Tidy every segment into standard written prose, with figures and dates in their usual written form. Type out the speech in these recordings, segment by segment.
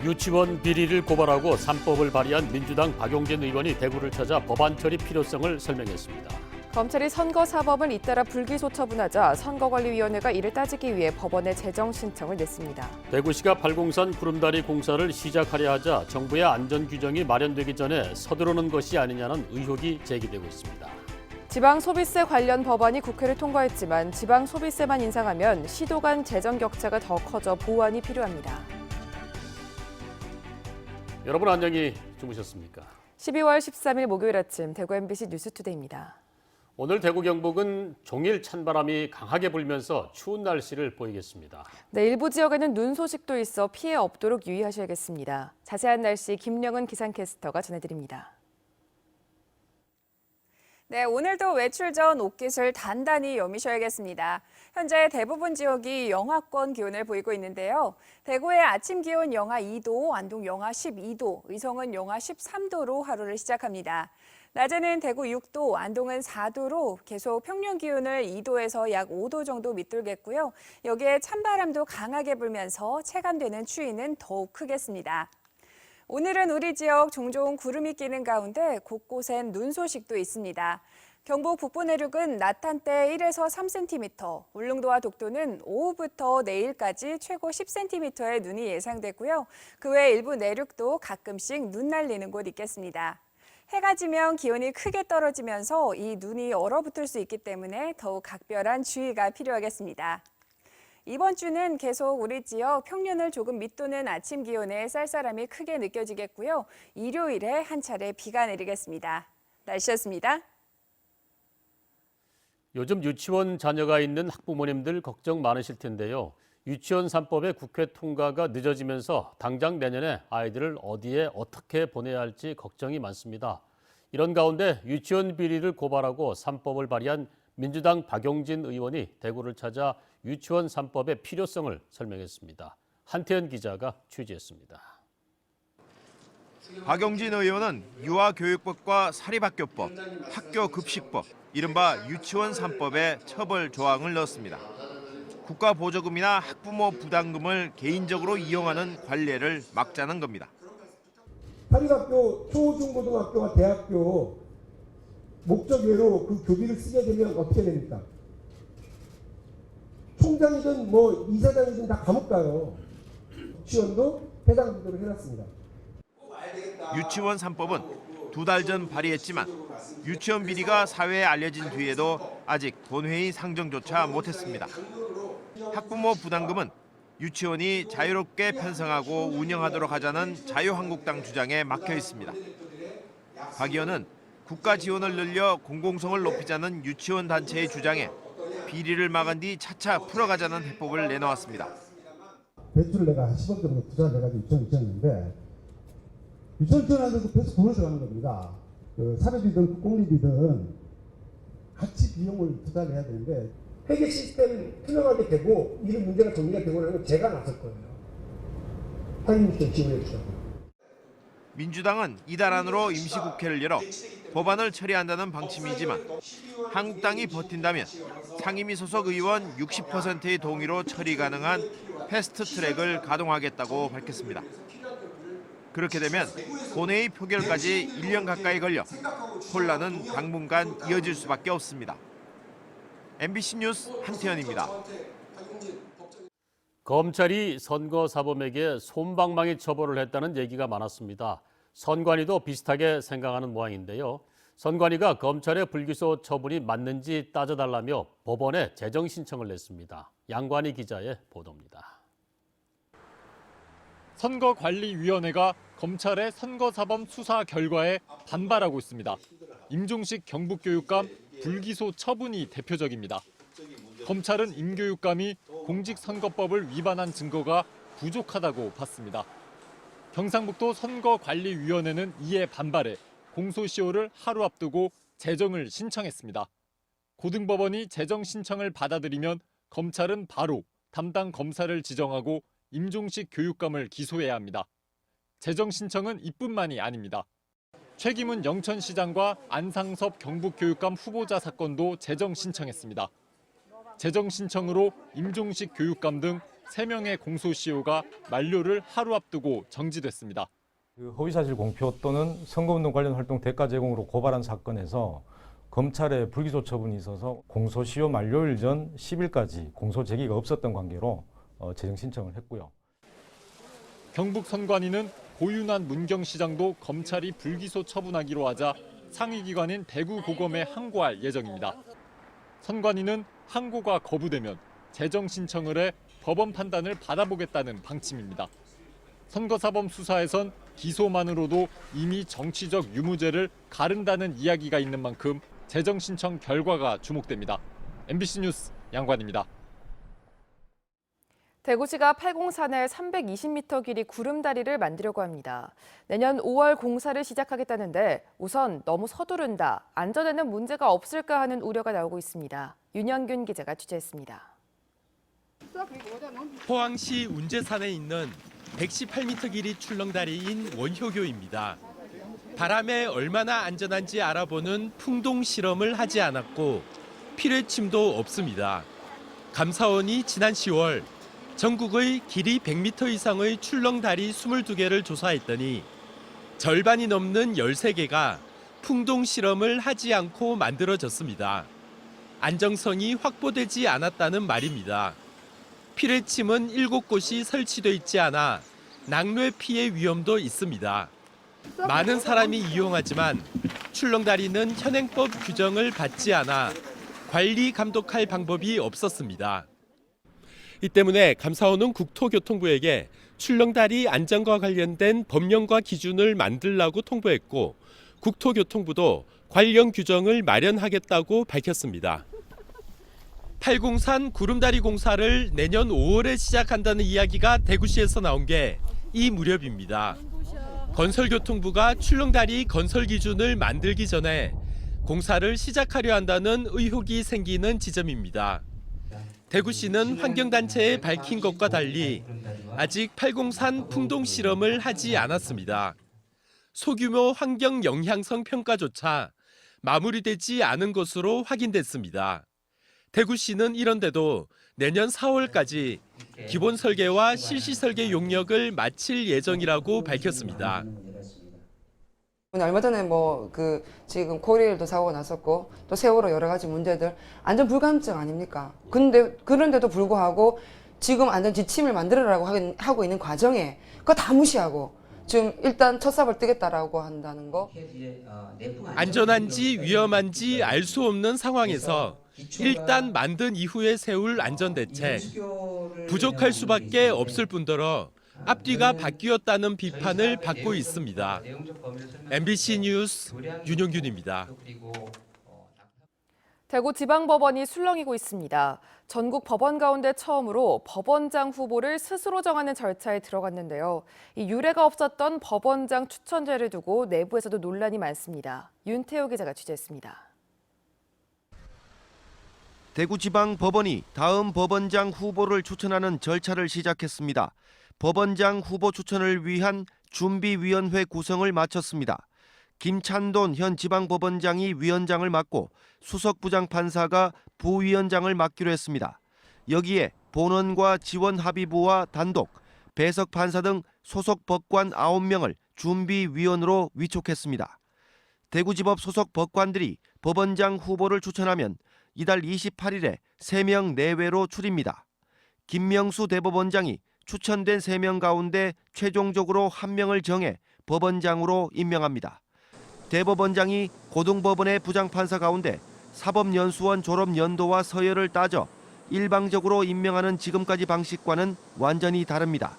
유치원 비리를 고발하고 3법을 발의한 민주당 박용진 의원이 대구를 찾아 법안 처리 필요성을 설명했습니다. 검찰이 선거사법을 잇따라 불기소 처분하자 선거관리위원회가 이를 따지기 위해 법원에 재정 신청을 냈습니다. 대구시가 팔공산 구름다리 공사를 시작하려 하자 정부의 안전규정이 마련되기 전에 서두르는 것이 아니냐는 의혹이 제기되고 있습니다. 지방소비세 관련 법안이 국회를 통과했지만 지방소비세만 인상하면 시도 간 재정 격차가 더 커져 보완이 필요합니다. 여러분 안녕히 주무셨습니까? 12월 13일 목요일 아침 대구 MBC 뉴스투데이입니다. 오늘 대구 경북은 종일 찬바람이 강하게 불면서 추운 날씨를 보이겠습니다. 네, 일부 지역에는 눈 소식도 있어 피해 없도록 유의하셔야겠습니다. 자세한 날씨 김령은 기상캐스터가 전해드립니다. 네, 오늘도 외출 전 옷깃을 단단히 여미셔야겠습니다. 현재 대부분 지역이 영하권 기온을 보이고 있는데요. 대구의 아침 기온 영하 2도, 안동 영하 12도, 의성은 영하 13도로 하루를 시작합니다. 낮에는 대구 6도, 안동은 4도로 계속 평년 기온을 2도에서 약 5도 정도 밑돌겠고요. 여기에 찬바람도 강하게 불면서 체감되는 추위는 더욱 크겠습니다. 오늘은 우리 지역 종종 구름이 끼는 가운데 곳곳엔 눈 소식도 있습니다. 경북 북부 내륙은 낮 한때 1에서 3cm, 울릉도와 독도는 오후부터 내일까지 최고 10cm의 눈이 예상되고요. 그 외 일부 내륙도 가끔씩 눈 날리는 곳 있겠습니다. 해가 지면 기온이 크게 떨어지면서 이 눈이 얼어붙을 수 있기 때문에 더욱 각별한 주의가 필요하겠습니다. 이번 주는 계속 우리 지역 평년을 조금 밑도는 아침 기온에 쌀쌀함이 크게 느껴지겠고요. 일요일에 한 차례 비가 내리겠습니다. 날씨였습니다. 요즘 유치원 자녀가 있는 학부모님들 걱정 많으실 텐데요. 유치원 3법의 국회 통과가 늦어지면서 당장 내년에 아이들을 어디에 어떻게 보내야 할지 걱정이 많습니다. 이런 가운데 유치원 비리를 고발하고 3법을 발의한 민주당 박용진 의원이 대구를 찾아 유치원 3법의 필요성을 설명했습니다. 한태현 기자가 취재했습니다. 박용진 의원은 유아교육법과 사립학교법, 학교급식법, 이른바 유치원 3법에 처벌 조항을 넣었습니다. 국가보조금이나 학부모 부담금을 개인적으로 이용하는 관례를 막자는 겁니다. 사립학교, 초중고등학교와 대학교 목적 외로 그 교비를 쓰게 되면 어떻게 됩니까? 총장이든 이사장이든 다 감옥 가요. 유치원도 해당 구조로 해놨습니다. 유치원 3법은 2달 전 발의했지만 유치원 비리가 사회에 알려진 뒤에도 아직 본회의 상정조차 못했습니다. 학부모 부담금은 유치원이 자유롭게 편성하고 운영하도록 하자는 자유한국당 주장에 막혀 있습니다. 박 의원은 국가 지원을 늘려 공공성을 높이자는 유치원 단체의 주장에 비리를 막은 뒤 차차 풀어가자는 해법을 내놓았습니다. 대출을 내가 한 10억 정도 투자를 해가지고 유치원 지었는데 유치원 지원하면서 계속 돈을 들어가는 겁니다. 사립이든 공립이든 같이 비용을 투자를 해야 되는데 회계 시스템 투명하게 되고 이런 문제가 정리가 되고 나면 제가 나설 거예요. 한국민주당 지원해 주셔서. 민주당은 이달 안으로 임시국회를 열어 법안을 처리한다는 방침이지만 한국당이 버틴다면 상임위 소속 의원 60%의 동의로 처리 가능한 패스트트랙을 가동하겠다고 밝혔습니다. 그렇게 되면 본회의 표결까지 1년 가까이 걸려 혼란은 당분간 이어질 수밖에 없습니다. MBC 뉴스 한태현입니다. 검찰이 선거사범에게 솜방망이 처벌을 했다는 얘기가 많았습니다. 선관위도 비슷하게 생각하는 모양인데요. 선관위가 검찰의 불기소 처분이 맞는지 따져달라며 법원에 재정 신청을 냈습니다. 양관희 기자의 보도입니다. 선거관리위원회가 검찰의 선거사범 수사 결과에 반발하고 있습니다. 임종식 경북교육감 불기소 처분이 대표적입니다. 검찰은 임 교육감이 공직선거법을 위반한 증거가 부족하다고 봤습니다. 경상북도 선거관리위원회는 이에 반발해 공소시효를 하루 앞두고 재정을 신청했습니다. 고등법원이 재정 신청을 받아들이면 검찰은 바로 담당 검사를 지정하고 임종식 교육감을 기소해야 합니다. 재정 신청은 이뿐만이 아닙니다. 최기문 영천시장과 안상섭 경북교육감 후보자 사건도 재정 신청했습니다. 재정 신청으로 임종식 교육감 등 3명의 공소시효가 만료를 하루 앞두고 정지됐습니다. 허위사실 공표 또는 선거운동 관련 활동 대가 제공으로 고발한 사건에서 검찰의 불기소 처분이 있어서 공소시효 만료일 전 10일까지 공소 제기가 없었던 관계로 재정 신청을 했고요. 경북 선관위는 고윤환 문경시장도 검찰이 불기소 처분하기로 하자 상위기관인 대구고검에 항고할 예정입니다. 선관위는 항고가 거부되면 재정 신청을 해 법원 판단을 받아보겠다는 방침입니다. 선거사범 수사에선 기소만으로도 이미 정치적 유무죄를 가른다는 이야기가 있는 만큼 재정 신청 결과가 주목됩니다. MBC 뉴스 양관입니다. 대구시가 팔공산에 320m 길이 구름다리를 만들려고 합니다. 내년 5월 공사를 시작하겠다는데 우선 너무 서두른다, 안전에는 문제가 없을까 하는 우려가 나오고 있습니다. 윤영균 기자가 취재했습니다. 포항시 운제산에 있는 118m 길이 출렁다리인 원효교입니다. 바람에 얼마나 안전한지 알아보는 풍동 실험을 하지 않았고 필요침도 없습니다. 감사원이 지난 10월 전국의 길이 100m 이상의 출렁다리 22개를 조사했더니 절반이 넘는 13개가 풍동 실험을 하지 않고 만들어졌습니다. 안정성이 확보되지 않았다는 말입니다. 피뢰침은 7곳이 설치돼 있지 않아 낙뢰 피해 위험도 있습니다. 많은 사람이 이용하지만 출렁다리는 현행법 규정을 받지 않아 관리 감독할 방법이 없었습니다. 이 때문에 감사원은 국토교통부에게 출렁다리 안전과 관련된 법령과 기준을 만들라고 통보했고 국토교통부도 관련 규정을 마련하겠다고 밝혔습니다. 팔공산 구름다리 공사를 내년 5월에 시작한다는 이야기가 대구시에서 나온 게 이 무렵입니다. 건설교통부가 출렁다리 건설 기준을 만들기 전에 공사를 시작하려 한다는 의혹이 생기는 지점입니다. 대구시는 환경단체에 밝힌 것과 달리 아직 팔공산 풍동 실험을 하지 않았습니다. 소규모 환경 영향성 평가조차 마무리되지 않은 것으로 확인됐습니다. 대구시는 이런데도 내년 4월까지 기본 설계와 실시 설계 용역을 마칠 예정이라고 밝혔습니다. 얼마 전에 지금 코리일도 사고가 났었고 또 세월호 여러 가지 문제들 안전 불감증 아닙니까? 그런데도 불구하고 지금 안전 지침을 만들어라고 하고 있는 과정에 그거 다 무시하고 지금 일단 첫 삽을 뜨겠다라고 한다는 거. 안전한지 위험한지 알 수 없는 상황에서 일단 만든 이후에 세울 안전대책. 부족할 수밖에 없을 뿐더러 앞뒤가 바뀌었다는 비판을 받고 있습니다. MBC 뉴스 윤영균입니다. 대구지방법원이 술렁이고 있습니다. 전국 법원 가운데 처음으로 법원장 후보를 스스로 정하는 절차에 들어갔는데요. 이 유례가 없었던 법원장 추천제를 두고 내부에서도 논란이 많습니다. 윤태호 기자가 취재했습니다. 대구지방법원이 다음 법원장 후보를 추천하는 절차를 시작했습니다. 법원장 후보 추천을 위한 준비위원회 구성을 마쳤습니다. 김찬돈 현 지방법원장이 위원장을 맡고 수석부장판사가 부위원장을 맡기로 했습니다. 여기에 본원과 지원합의부와 단독, 배석판사 등 소속 법관 9명을 준비위원으로 위촉했습니다. 대구지법 소속 법관들이 법원장 후보를 추천하면 이달 28일에 3명 내외로 추립니다. 김명수 대법원장이 추천된 3명 가운데 최종적으로 1명을 정해 법원장으로 임명합니다. 대법원장이 고등법원의 부장판사 가운데 사법연수원 졸업 연도와 서열을 따져 일방적으로 임명하는 지금까지 방식과는 완전히 다릅니다.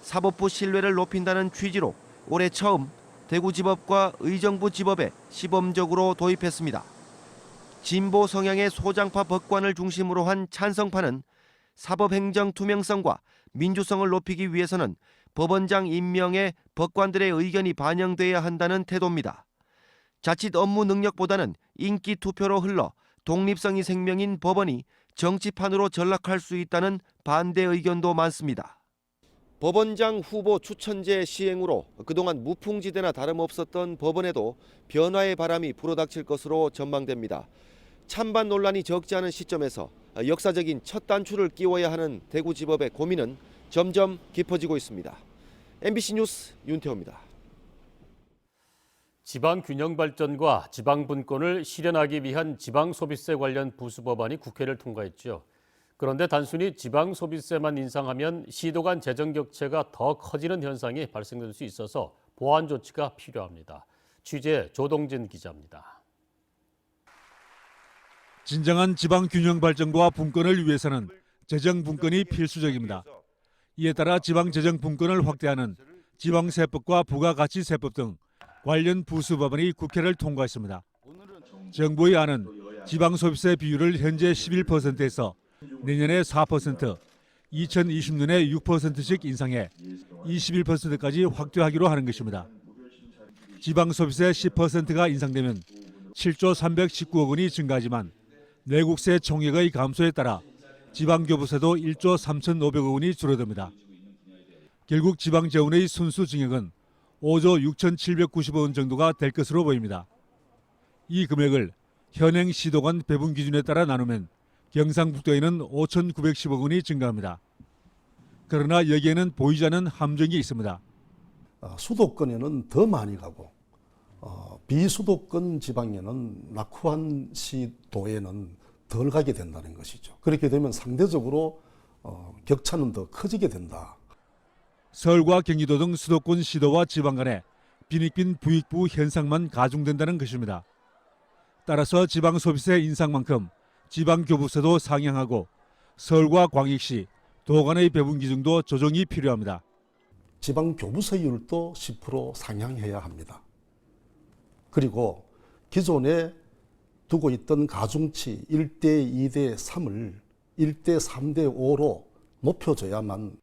사법부 신뢰를 높인다는 취지로 올해 처음 대구지법과 의정부 지법에 시범적으로 도입했습니다. 진보 성향의 소장파 법관을 중심으로 한 찬성파는 사법행정 투명성과 민주성을 높이기 위해서는 법원장 임명에 법관들의 의견이 반영돼야 한다는 태도입니다. 자칫 업무 능력보다는 인기 투표로 흘러 독립성이 생명인 법원이 정치판으로 전락할 수 있다는 반대 의견도 많습니다. 법원장 후보 추천제 시행으로 그동안 무풍지대나 다름없었던 법원에도 변화의 바람이 불어닥칠 것으로 전망됩니다. 찬반 논란이 적지 않은 시점에서 역사적인 첫 단추를 끼워야 하는 대구지법의 고민은 점점 깊어지고 있습니다. MBC 뉴스 윤태호입니다. 지방 균형 발전과 지방 분권을 실현하기 위한 지방소비세 관련 부수법안이 국회를 통과했죠. 그런데 단순히 지방소비세만 인상하면 시도 간 재정 격차가 더 커지는 현상이 발생될 수 있어서 보완 조치가 필요합니다. 취재 조동진 기자입니다. 진정한 지방 균형 발전과 분권을 위해서는 재정 분권이 필수적입니다. 이에 따라 지방 재정 분권을 확대하는 지방세법과 부가가치세법 등 관련 부수법안이 국회를 통과했습니다. 정부의 안은 지방소비세 비율을 현재 11%에서 내년에 4%, 2020년에 6%씩 인상해 21%까지 확대하기로 하는 것입니다. 지방소비세 10%가 인상되면 7조 319억 원이 증가하지만 내국세 총액의 감소에 따라 지방교부세도 1조 3,500억 원이 줄어듭니다. 결국 지방재원의 순수 증액은 5조 6,790억 원 정도가 될 것으로 보입니다. 이 금액을 현행 시도 간 배분 기준에 따라 나누면 경상북도에는 5,910억 원이 증가합니다. 그러나 여기에는 보이지 않는 함정이 있습니다. 수도권에는 더 많이 가고 비수도권 지방에는 낙후한 시도에는 덜 가게 된다는 것이죠. 그렇게 되면 상대적으로 격차는 더 커지게 된다. 서울과 경기도 등 수도권 시도와 지방 간의 빈익빈 부익부 현상만 가중된다는 것입니다. 따라서 지방소비세 인상만큼 지방교부세도 상향하고 서울과 광역시, 도 간의 배분 기준도 조정이 필요합니다. 지방교부세율도 10% 상향해야 합니다. 그리고 기존에 두고 있던 가중치 1대 2대 3을 1대 3대 5로 높여줘야만.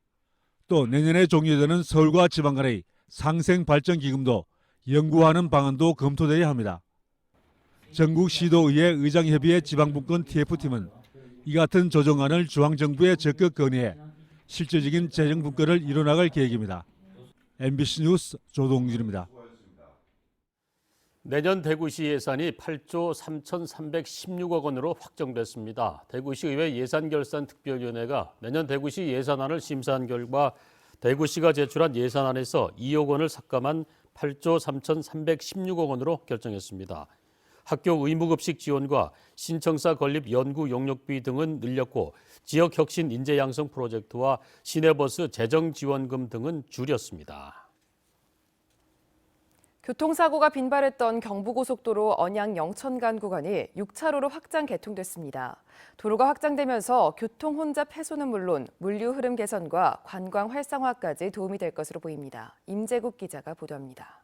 또 내년에 종료되는 서울과 지방 간의 상생발전기금도 연구하는 방안도 검토돼야 합니다. 전국시도의회 의장협의회 지방분권 TF팀은 이 같은 조정안을 중앙정부에 적극 건의해 실질적인 재정분권을 이뤄나갈 계획입니다. MBC 뉴스 조동진입니다. 내년 대구시 예산이 8조 3,316억 원으로 확정됐습니다. 대구시의회 예산결산특별위원회가 내년 대구시 예산안을 심사한 결과 대구시가 제출한 예산안에서 2억 원을 삭감한 8조 3,316억 원으로 결정했습니다. 학교 의무급식 지원과 신청사 건립 연구 용역비 등은 늘렸고 지역 혁신 인재 양성 프로젝트와 시내버스 재정 지원금 등은 줄였습니다. 교통사고가 빈발했던 경부고속도로 언양 영천 간 구간이 6차로로 확장 개통됐습니다. 도로가 확장되면서 교통 혼잡 해소는 물론 물류 흐름 개선과 관광 활성화까지 도움이 될 것으로 보입니다. 임재국 기자가 보도합니다.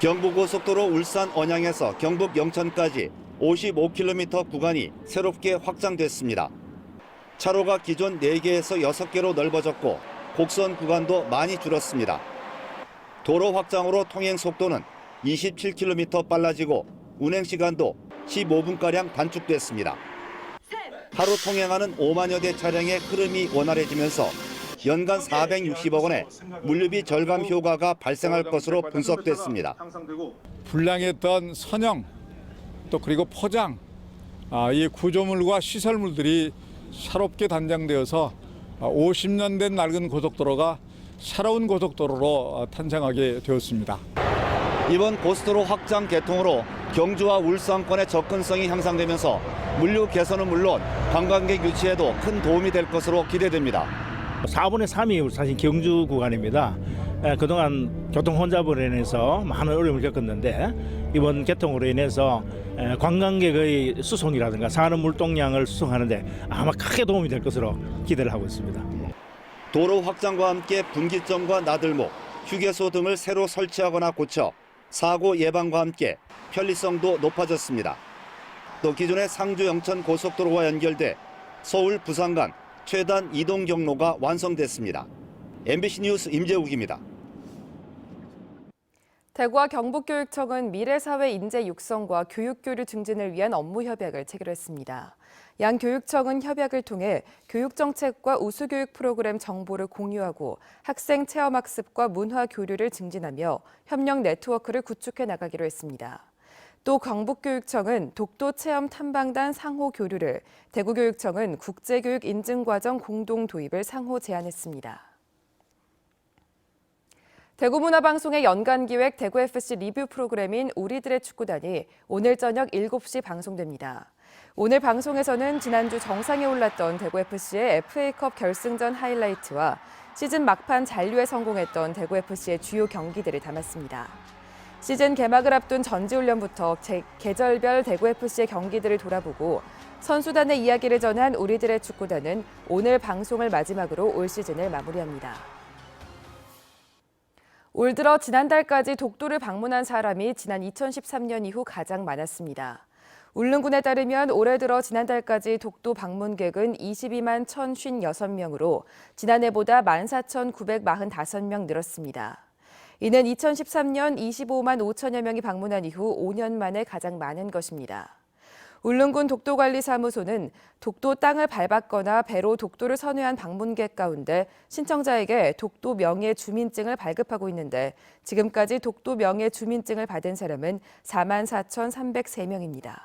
경부고속도로 울산 언양에서 경북 영천까지 55km 구간이 새롭게 확장됐습니다. 차로가 기존 4개에서 6개로 넓어졌고 곡선 구간도 많이 줄었습니다. 도로 확장으로 통행 속도는 27km 빨라지고 운행 시간도 15분가량 단축됐습니다. 하루 통행하는 5만여 대 차량의 흐름이 원활해지면서 연간 460억 원의 물류비 절감 효과가 발생할 것으로 분석됐습니다. 불량했던 선형 또 그리고 포장, 이 구조물과 시설물들이 새롭게 단장되어서 50년 된 낡은 고속도로가 새로운 고속도로로 탄생하게 되었습니다. 이번 고속도로 확장 개통으로 경주와 울산권의 접근성이 향상되면서 물류 개선은 물론 관광객 유치에도 큰 도움이 될 것으로 기대됩니다. 4분의 3이 사실 경주 구간입니다. 그동안 교통 혼잡으로 인해서 많은 어려움을 겪었는데 이번 개통으로 인해서 관광객의 수송이라든가 산업 물동량을 수송하는데 아마 크게 도움이 될 것으로 기대를 하고 있습니다. 도로 확장과 함께 분기점과 나들목, 휴게소 등을 새로 설치하거나 고쳐 사고 예방과 함께 편리성도 높아졌습니다. 또 기존의 상주 영천 고속도로와 연결돼 서울 부산 간 최단 이동 경로가 완성됐습니다. MBC 뉴스 임재욱입니다. 대구와 경북교육청은 미래사회 인재 육성과 교육교류 증진을 위한 업무 협약을 체결했습니다. 양 교육청은 협약을 통해 교육정책과 우수교육 프로그램 정보를 공유하고 학생 체험학습과 문화 교류를 증진하며 협력 네트워크를 구축해 나가기로 했습니다. 또 경북교육청은 독도 체험 탐방단 상호 교류를, 대구교육청은 국제교육 인증과정 공동 도입을 상호 제안했습니다. 대구문화방송의 연간기획 대구FC 리뷰 프로그램인 우리들의 축구단이 오늘 저녁 7시 방송됩니다. 오늘 방송에서는 지난주 정상에 올랐던 대구FC의 FA컵 결승전 하이라이트와 시즌 막판 잔류에 성공했던 대구FC의 주요 경기들을 담았습니다. 시즌 개막을 앞둔 전지훈련부터 계절별 대구FC의 경기들을 돌아보고 선수단의 이야기를 전한 우리들의 축구단은 오늘 방송을 마지막으로 올 시즌을 마무리합니다. 올 들어 지난달까지 독도를 방문한 사람이 지난 2013년 이후 가장 많았습니다. 울릉군에 따르면 올해 들어 지난달까지 독도 방문객은 22만 1,056명으로 지난해보다 14,945명 늘었습니다. 이는 2013년 25만 5천여 명이 방문한 이후 5년 만에 가장 많은 것입니다. 울릉군 독도관리사무소는 독도 땅을 밟았거나 배로 독도를 선회한 방문객 가운데 신청자에게 독도 명예 주민증을 발급하고 있는데 지금까지 독도 명예 주민증을 받은 사람은 44,303명입니다.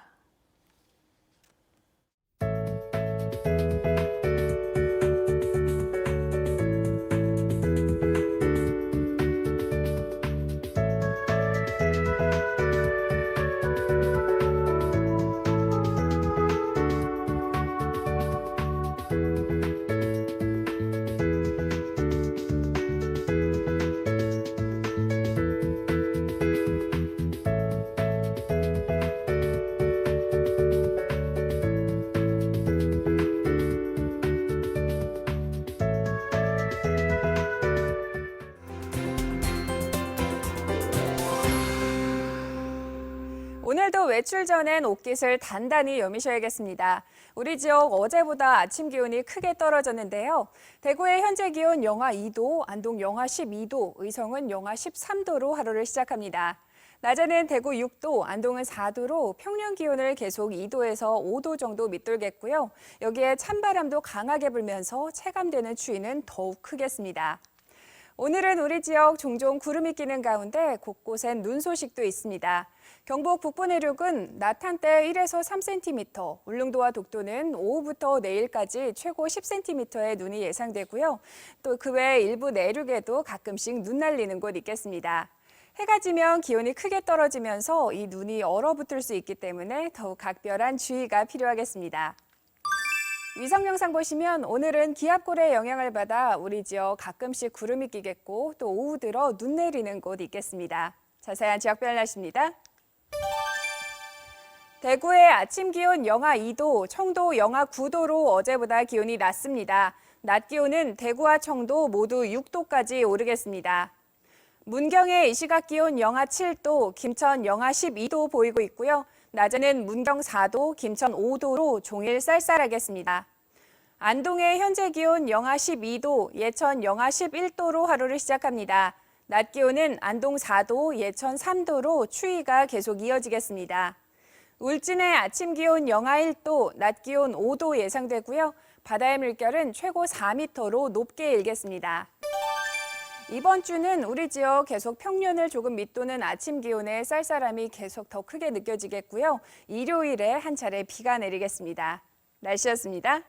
오늘도 외출 전엔 옷깃을 단단히 여미셔야겠습니다. 우리 지역 어제보다 아침 기온이 크게 떨어졌는데요. 대구의 현재 기온 영하 2도, 안동 영하 12도, 의성은 영하 13도로 하루를 시작합니다. 낮에는 대구 6도, 안동은 4도로 평년 기온을 계속 2도에서 5도 정도 밑돌겠고요. 여기에 찬바람도 강하게 불면서 체감되는 추위는 더욱 크겠습니다. 오늘은 우리 지역 종종 구름이 끼는 가운데 곳곳엔 눈 소식도 있습니다. 경북 북부 내륙은 낮 한때 1에서 3cm, 울릉도와 독도는 오후부터 내일까지 최고 10cm의 눈이 예상되고요. 또 그 외 일부 내륙에도 가끔씩 눈 날리는 곳 있겠습니다. 해가 지면 기온이 크게 떨어지면서 이 눈이 얼어붙을 수 있기 때문에 더욱 각별한 주의가 필요하겠습니다. 위성 영상 보시면 오늘은 기압골의 영향을 받아 우리 지역 가끔씩 구름이 끼겠고 또 오후 들어 눈 내리는 곳 있겠습니다. 자세한 지역별 날씨입니다. 대구의 아침 기온 영하 2도, 청도 영하 9도로 어제보다 기온이 낮습니다. 낮 기온은 대구와 청도 모두 6도까지 오르겠습니다. 문경의 이 시각 기온 영하 7도, 김천 영하 12도 보이고 있고요. 낮에는 문경 4도, 김천 5도로 종일 쌀쌀하겠습니다. 안동의 현재 기온 영하 12도, 예천 영하 11도로 하루를 시작합니다. 낮 기온은 안동 4도, 예천 3도로 추위가 계속 이어지겠습니다. 울진의 아침 기온 영하 1도, 낮 기온 5도 예상되고요. 바다의 물결은 최고 4m로 높게 일겠습니다. 이번 주는 우리 지역 계속 평년을 조금 밑도는 아침 기온의 쌀쌀함이 계속 더 크게 느껴지겠고요. 일요일에 한 차례 비가 내리겠습니다. 날씨였습니다.